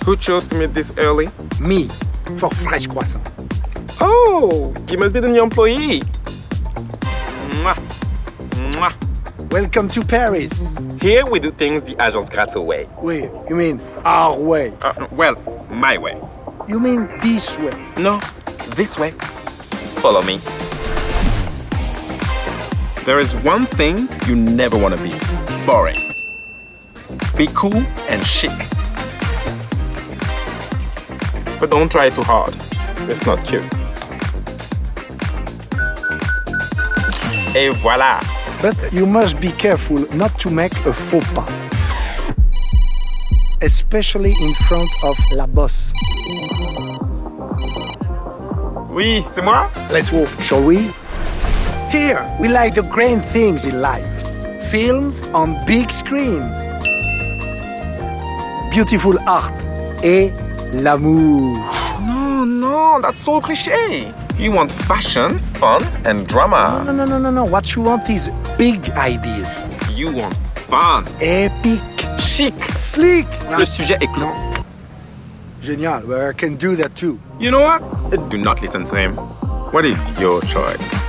Who chose to meet this early? Me, for fresh croissant. Oh, you must be the new employee. Mwah. Mwah. Welcome to Paris. Here we do things the Agence Gratte way. Wait, you mean our way? Well, my way. You mean this way? No, this way. Follow me. There is one thing you never want to be. Boring. Be cool and chic. But don't try too hard. It's not cute. Et voilà. But you must be careful not to make a faux pas. Especially in front of la boss. Oui, c'est moi. Let's walk, shall we? Here, we like the grand things in life. Films on big screens. Beautiful art. Et l'amour. No, that's so cliché. You want fashion, fun, and drama. No. What you want is big ideas. You want fun. Epic. Chic. Sleek. Le sujet est clos. Génial. Well, I can do that too. You know what? Do not listen to him. What is your choice?